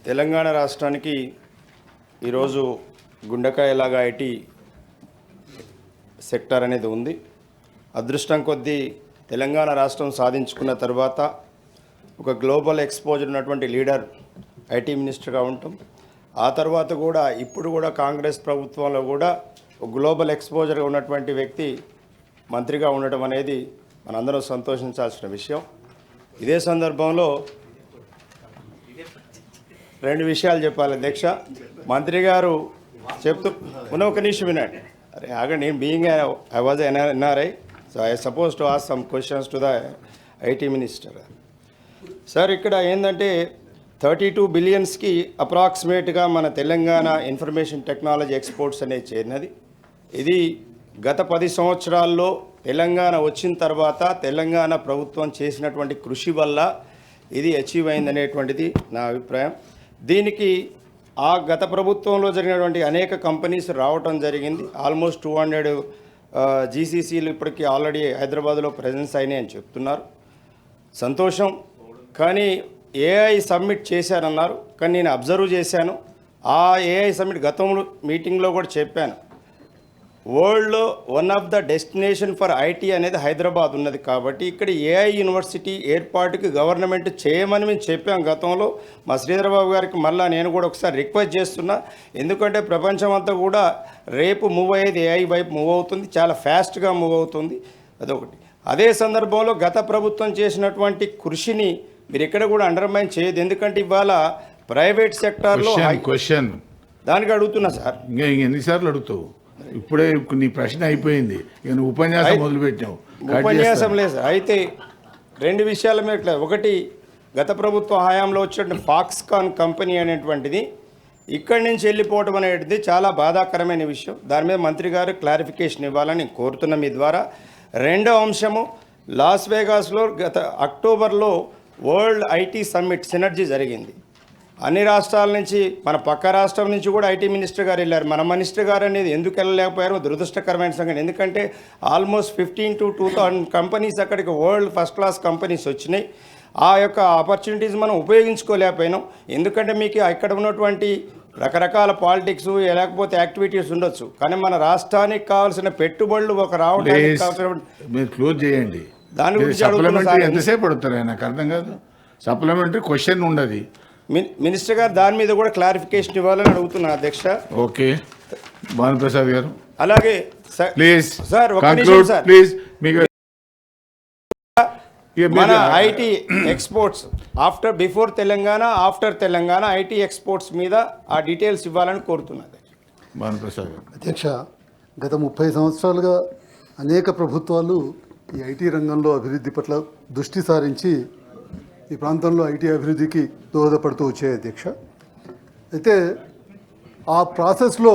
తెలంగాణ రాష్ట్రానికి ఈరోజు గుండెకాయలాగా IT sector అనేది ఉంది. అదృష్టం కొద్దీ తెలంగాణ రాష్ట్రం సాధించుకున్న తర్వాత ఒక గ్లోబల్ ఎక్స్పోజర్ ఉన్నటువంటి లీడర్ ఐటీ మినిస్టర్గా ఉంటాం. ఆ తర్వాత కూడా ఇప్పుడు కూడా కాంగ్రెస్ ప్రభుత్వంలో కూడా ఒక గ్లోబల్ ఎక్స్పోజర్గా ఉన్నటువంటి వ్యక్తి మంత్రిగా ఉండటం అనేది మనందరం సంతోషించాల్సిన విషయం. ఇదే సందర్భంలో రెండు విషయాలు చెప్పాలి అధ్యక్ష. మంత్రి గారు చెప్తూ ఒక నిమిషం వినండి. అరే ఆగండి, నేను being I was NRI, so I suppose to ask some questions to the IT minister. Sir ఇక్కడ ఏంటంటే 32 బిలియన్స్కి అప్రాక్సిమేట్గా మన తెలంగాణ ఇన్ఫర్మేషన్ టెక్నాలజీ ఎక్స్పోర్ట్స్ అనేది చేరినది. ఇది గత 10 సంవత్సరాల్లో తెలంగాణ వచ్చిన తర్వాత తెలంగాణ ప్రభుత్వం చేసినటువంటి కృషి వల్ల ఇది అచీవ్ అయిందనేటువంటిది నా అభిప్రాయం. దీనికి ఆ గత ప్రభుత్వంలో జరిగినటువంటి అనేక కంపెనీస్ రావటం జరిగింది. ఆల్మోస్ట్ 200 జీసీసీలు ఇప్పటికీ ఆల్రెడీ హైదరాబాద్లో ప్రెజెన్స్ అయినాయి అని చెప్తున్నారు. సంతోషం. కానీ ఏఐ సబ్మిట్ చేశారన్నారు, కానీ నేను అబ్జర్వ్ చేశాను. ఆ ఏఐ సబ్మిట్ గతంలో మీటింగ్లో కూడా చెప్పాను, వరల్డ్లో one of the destination for IT అనేది హైదరాబాద్ ఉన్నది. కాబట్టి ఇక్కడ ఏఐ యూనివర్సిటీ ఏర్పాటుకి గవర్నమెంట్ చేయమని మేము చెప్పాం గతంలో. మా శ్రీధరబాబు గారికి మళ్ళీ నేను కూడా ఒకసారి రిక్వెస్ట్ చేస్తున్నా. ఎందుకంటే ప్రపంచం అంతా కూడా రేపు మూవ్ అయ్యేది ఏఐ వైపు మూవ్ అవుతుంది, చాలా ఫాస్ట్గా మూవ్ అవుతుంది. అదొకటి. అదే సందర్భంలో గత ప్రభుత్వం చేసినటువంటి కృషిని మీరు ఎక్కడ కూడా అండర్మైన్ చేయదు. ఎందుకంటే ఇవాళ ప్రైవేట్ సెక్టార్లో క్వశ్చన్ దానికి అడుగుతున్నా సార్. ఇంకా ఎన్నిసార్లు అడుగుతావు? ఇప్పుడే నీ ప్రశ్న అయిపోయింది, ఇక నువ్వు ఉపన్యాసం మొదలుపెట్టావు. ఉపన్యాసం లేదు సార్. అయితే రెండు విషయాల మీద, ఒకటి గత ప్రభుత్వ హయాంలో వచ్చిన ఫాక్స్కాన్ కంపెనీ అనేటువంటిది ఇక్కడి నుంచి వెళ్ళిపోవటం అనేది చాలా బాధాకరమైన విషయం. దాని మీద మంత్రి గారు క్లారిఫికేషన్ ఇవ్వాలని కోరుతున్న మీ ద్వారా. రెండో అంశము, లాస్ వేగాస్లో గత అక్టోబర్లో వరల్డ్ ఐటీ సమ్మిట్ సినర్జీ జరిగింది. అన్ని రాష్ట్రాల నుంచి, మన పక్క రాష్ట్రం నుంచి కూడా ఐటీ మినిస్టర్ గారు వెళ్ళారు. మన మినిస్టర్ గారు అనేది ఎందుకు వెళ్ళలేకపోయారో దురదృష్టకరమైన సంగతి. ఎందుకంటే ఆల్మోస్ట్ 15 to 2000 కంపెనీస్ అక్కడికి వరల్డ్ ఫస్ట్ క్లాస్ కంపెనీస్ వచ్చినాయి. ఆ యొక్క ఆపర్చునిటీస్ మనం ఉపయోగించుకోలేకపోయినాం. ఎందుకంటే మీకు అక్కడ ఉన్నటువంటి రకరకాల పాలిటిక్స్ లేకపోతే యాక్టివిటీస్ ఉండొచ్చు, కానీ మన రాష్ట్రానికి కావాల్సిన పెట్టుబడులు ఒక రావడానికి కావాల్సిన క్లోజ్ చేయండి. దాని గురించి ఎంతసేపు అడుగుతారు? నాకు అర్థం కాదు. సప్లిమెంటరీ క్వశ్చన్ ఉండదు. మినిస్టర్ గారు దాని మీద కూడా క్లారిఫికేషన్ ఇవ్వాలని అడుగుతున్నాను అధ్యక్ష. ఓకే, భానుప్రసాద్ గారు. అలాగే ప్లీజ్ సార్, ప్లీజ్. మన IT exports before Telangana, after Telangana IT exports మీద ఆ డీటెయిల్స్ ఇవ్వాలని కోరుతున్నాను భానుప్రసాద్ గారు. అధ్యక్ష, గత 30 సంవత్సరాలుగా అనేక ప్రభుత్వాలు ఈ ఐటీ రంగంలో అభివృద్ధి పట్ల దృష్టి సారించి ఈ ప్రాంతంలో ఐటీ అభివృద్ధికి దోహదపడుతూ వచ్చాయి అధ్యక్ష. అయితే ఆ ప్రాసెస్లో